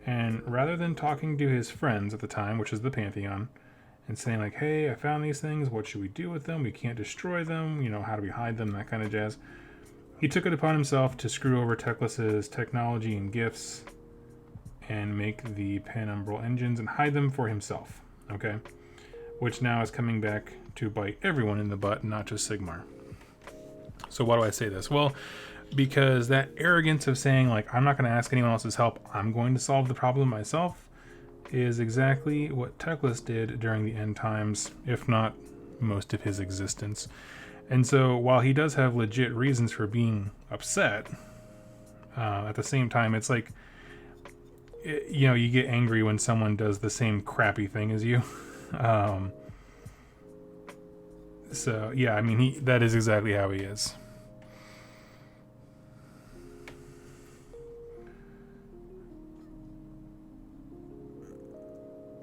and rather than talking to his friends at the time, which is the Pantheon, and saying like, hey, I found these things, what should we do with them? We can't destroy them, how do we hide them, that kind of jazz. He took it upon himself to screw over Teclis's technology and gifts and make the Panumbral engines and hide them for himself, okay? Which now is coming back to bite everyone in the butt, not just Sigmar. So why do I say this? Well, because that arrogance of saying, like, I'm not going to ask anyone else's help, I'm going to solve the problem myself, is exactly what Teclis did during the end times, if not most of his existence. And so while he does have legit reasons for being upset, at the same time, it's like, you get angry when someone does the same crappy thing as you. So, yeah, I mean, that is exactly how he is.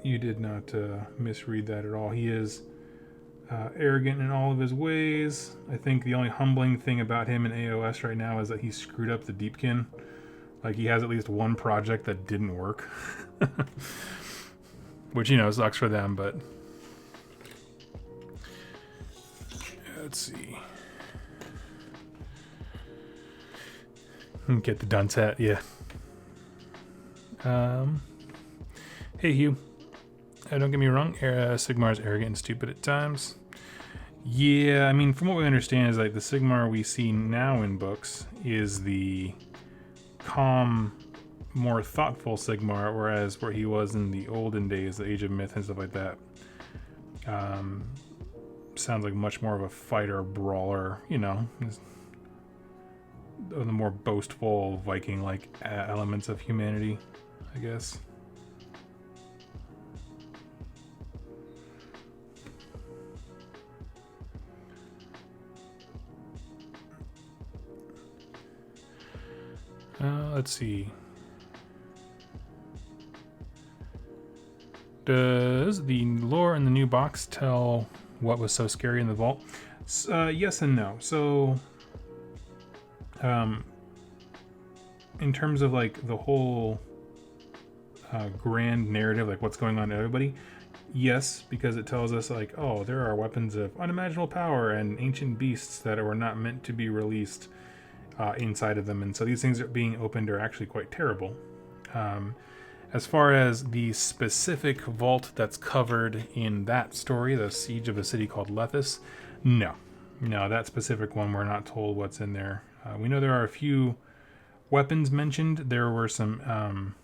You did not misread that at all. He is arrogant in all of his ways. I think the only humbling thing about him in AOS right now is that he screwed up the Deepkin. Like, he has at least one project that didn't work. Which, sucks for them, but... Let's see. Get the dunce hat, yeah. Hey, Hugh. Don't get me wrong, Sigmar's arrogant and stupid at times. Yeah, I mean, from what we understand is, like, the Sigmar we see now in books is the calm, more thoughtful Sigmar, whereas where he was in the olden days, the Age of Myth and stuff like that, sounds like much more of a fighter, brawler, the more boastful Viking-like elements of humanity, I guess. Let's see. Does the lore in the new box tell what was so scary in the vault? Yes and no. So, in terms of like the whole grand narrative, like what's going on to everybody, yes, because it tells us like, oh, there are weapons of unimaginable power and ancient beasts that were not meant to be released inside of them, and so these things are being opened are actually quite terrible. As far as the specific vault that's covered in that story, the siege of a city called Lethis, no, that specific one we're not told what's in there. We know there are a few weapons mentioned. There were some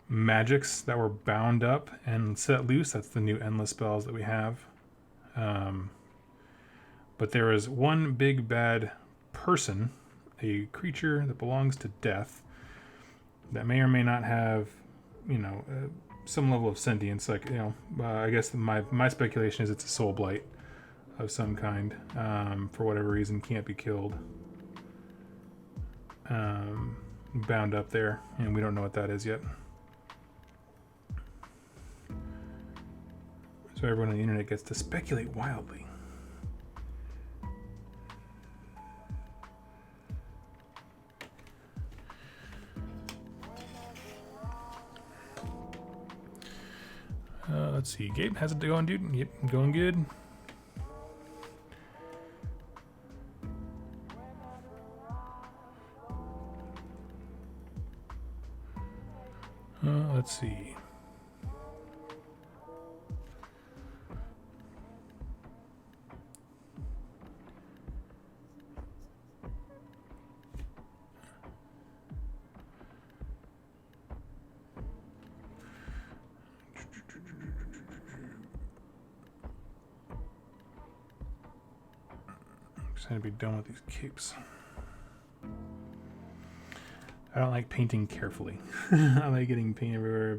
magics that were bound up and set loose. That's the new endless spells that we have. But there is one big bad person, a creature that belongs to death, that may or may not have, some level of sentience. Like, I guess my speculation is it's a soul blight of some kind. For whatever reason, can't be killed. Bound up there, and we don't know what that is yet. So everyone on the internet gets to speculate wildly. Let's see. Gabe, how's it going, dude? Yep, going good. Let's see. Excited to be done with these capes. I don't like painting carefully. I like getting paint everywhere,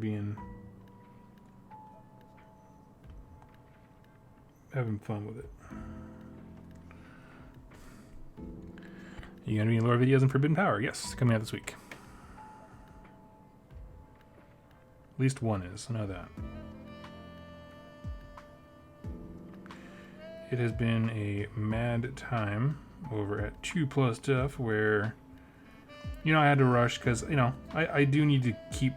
having fun with it. You gonna be in lore videos and Forbidden Power? Yes, coming out this week. At least one is, I know that. It has been a mad time over at 2+ Stuff where, I had to rush because, I do need to keep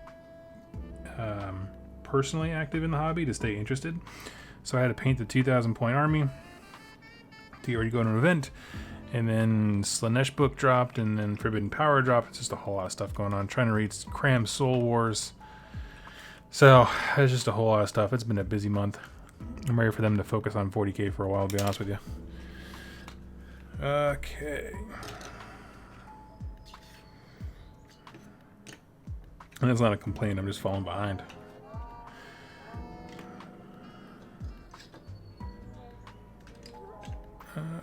personally active in the hobby to stay interested. So I had to paint the 2,000 point army to get ready to go to an event. And then Slanesh book dropped, and then Forbidden Power dropped. It's just a whole lot of stuff going on. Trying to read Cram Soul Wars. So it's just a whole lot of stuff. It's been a busy month. I'm ready for them to focus on 40k for a while, to be honest with you. Okay. And that's not a complaint, I'm just falling behind.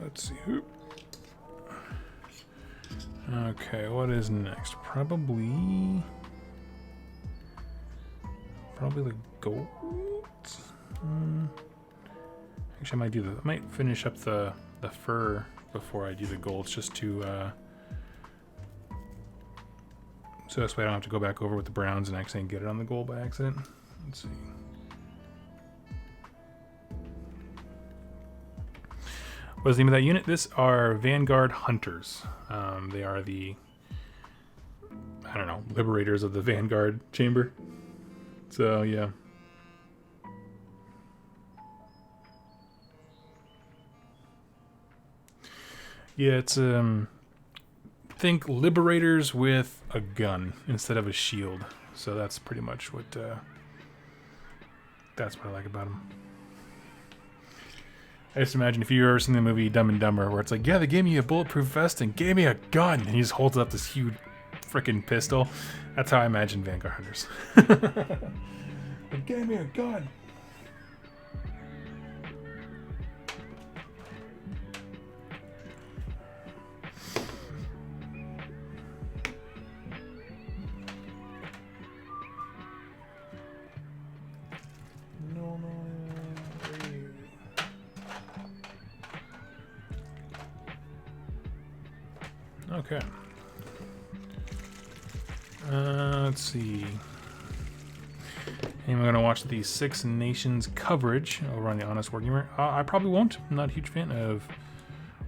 Let's see. Okay, what is next? Probably the gold. Actually, I might finish up the fur before I do the golds, just to so this way I don't have to go back over with the browns and accidentally get it on the gold by accident. Let's see. What's the name of that unit? This are Vanguard Hunters. They are the, liberators of the Vanguard chamber. So, yeah. Yeah, it's, think liberators with a gun instead of a shield. So that's pretty much what, that's what I like about them. I just imagine if you've ever seen the movie Dumb and Dumber, where it's like, yeah, they gave me a bulletproof vest and gave me a gun, and he just holds up this huge freaking pistol. That's how I imagine Vanguard Hunters. They gave me a gun. Okay. Let's see. And we're going to watch the Six Nations coverage over on the Honest Wargamer. I probably won't. I'm not a huge fan of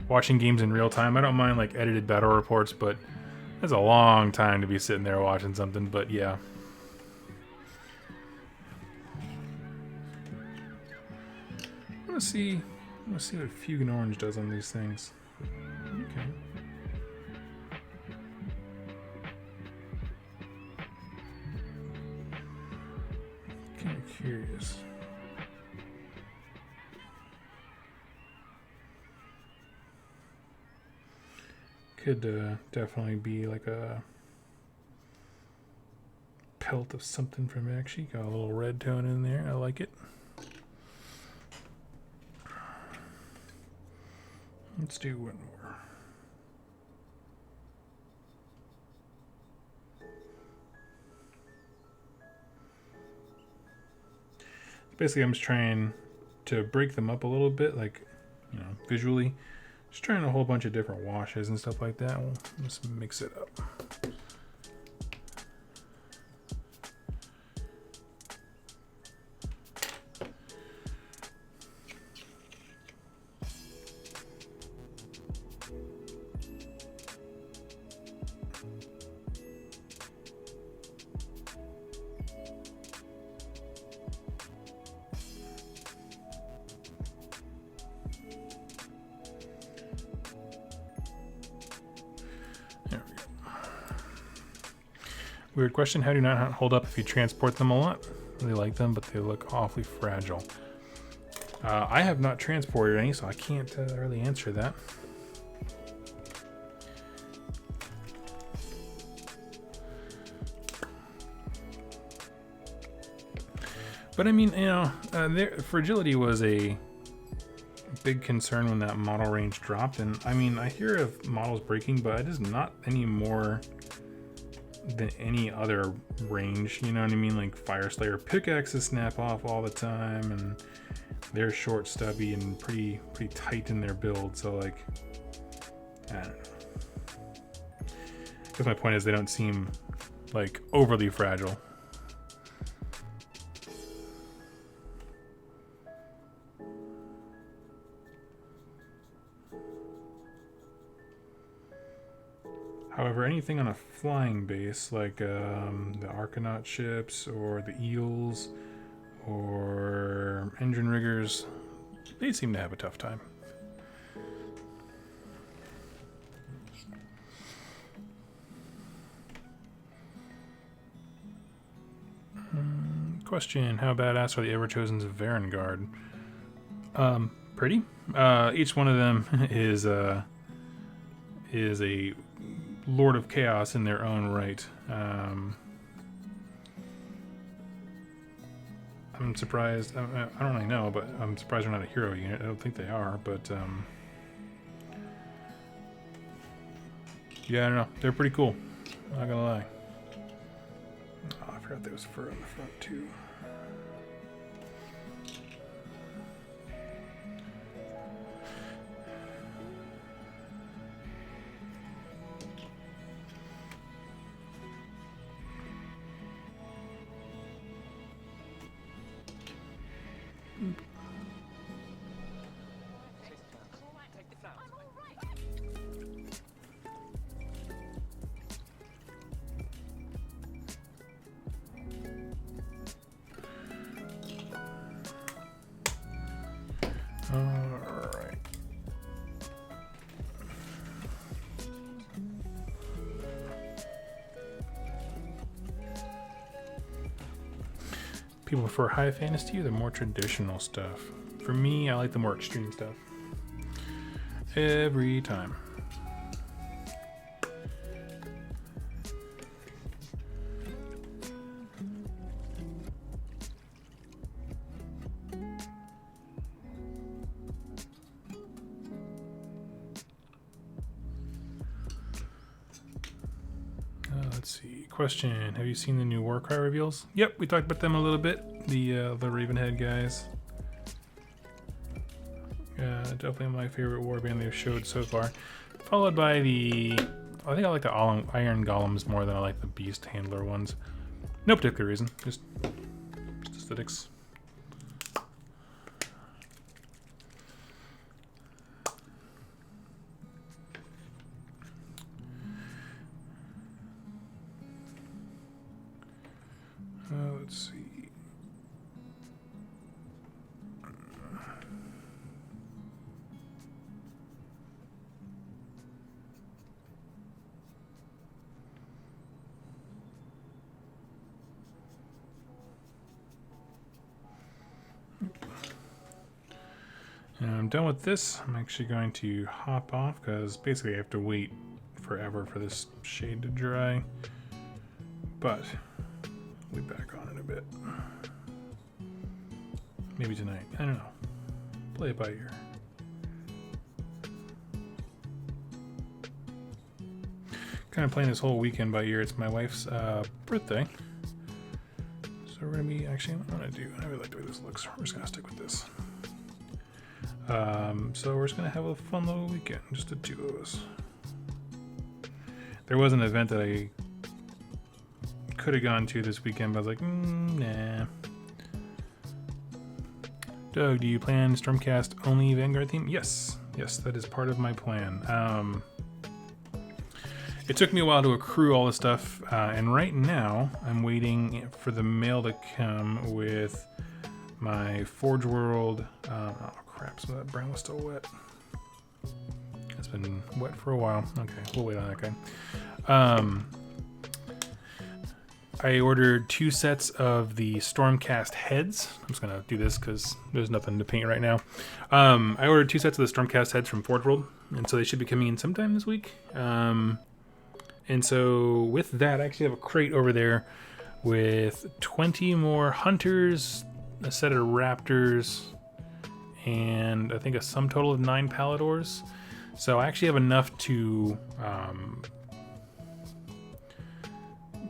watching games in real time. I don't mind like edited battle reports, but it's a long time to be sitting there watching something. But yeah. Let's see what Fugue and Orange does on these things. Okay. Kind of curious. Could definitely be like a pelt of something from it. Actually, got a little red tone in there. I like it. Let's do one more. Basically, I'm just trying to break them up a little bit, like, you know, visually. Just trying a whole bunch of different washes and stuff like that. We'll just mix it up. Weird question. How do you not hold up if you transport them a lot? Really like them, but they look awfully fragile. I have not transported any, so I can't really answer that. But I mean, you know, fragility was a big concern when that model range dropped. And I mean, I hear of models breaking, but it is not any more than any other range, you know what I mean? Like Fire Slayer pickaxes snap off all the time, and they're short, stubby, and pretty tight in their build. So like, I don't know. I guess my point is they don't seem like overly fragile. However, anything on a flying base, like the Arcanaut ships or the Eels or engine riggers, they seem to have a tough time. Question, how badass are the Everchosen's Vanguard? Pretty. Each one of them is a Lord of Chaos in their own right. I'm surprised. I don't really know, but I'm surprised they're not a hero unit. I don't think they are, but yeah, I don't know. They're pretty cool. Not gonna lie. Oh, I forgot there was fur on the front too. Alright. People prefer high fantasy or the more traditional stuff? For me, I like the more extreme stuff. Every time. Let's see. Question: have you seen the new Warcry reveals? Yep, we talked about them a little bit. The Ravenhead guys. Definitely my favorite warband they've showed so far. Followed by the I think I like the iron golems more than I like the beast handler ones. No particular reason, just aesthetics. Let's see. And I'm done with this. I'm actually going to hop off because basically I have to wait forever for this shade to dry. But we'll be back on in a bit. Maybe tonight. I don't know. Play it by ear. Kind of playing this whole weekend by ear. It's my wife's birthday. So we're going to be, actually, what I'm going to do, I really like the way this looks. We're just going to stick with this. So we're just going to have a fun little weekend, just the two of us. There was an event that I could have gone to this weekend, but I was like, nah. Doug, do you plan Stormcast only Vanguard theme? Yes, that is part of my plan. It took me a while to accrue all this stuff, and right now I'm waiting for the mail to come with my Forge World. Oh crap! So that brown was still wet. It's been wet for a while. Okay, we'll wait on that guy. I ordered 2 sets of the Stormcast heads. I'm just gonna do this because there's nothing to paint right now. I ordered 2 sets of the Stormcast heads from Forge World, and so they should be coming in sometime this week. And so with that, I actually have a crate over there with 20 more hunters, a set of raptors, and I think a sum total of 9 Paladors. So I actually have enough to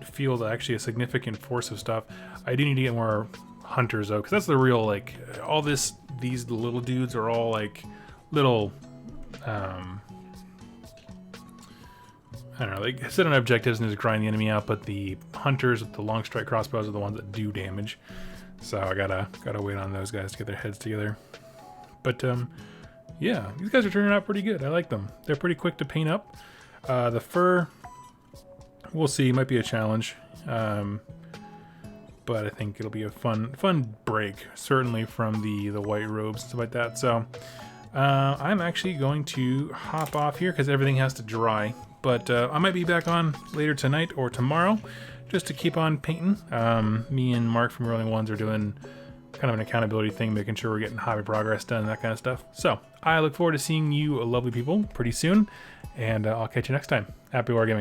field actually a significant force of stuff. I do need to get more hunters though, because that's the real, like, all these little dudes are all like little I don't know, they sit on objectives and just grind the enemy out, but the hunters with the long strike crossbows are the ones that do damage. So I gotta wait on those guys to get their heads together. But yeah, these guys are turning out pretty good. I like them. They're pretty quick to paint up. The fur, we'll see, might be a challenge. But I think it'll be a fun break, certainly from the white robes and stuff like that. So I'm actually going to hop off here because everything has to dry. But I might be back on later tonight or tomorrow just to keep on painting. Me and Mark from Rolling Ones are doing kind of an accountability thing, making sure we're getting hobby progress done and that kind of stuff. So I look forward to seeing you lovely people pretty soon, and I'll catch you next time. Happy wargaming.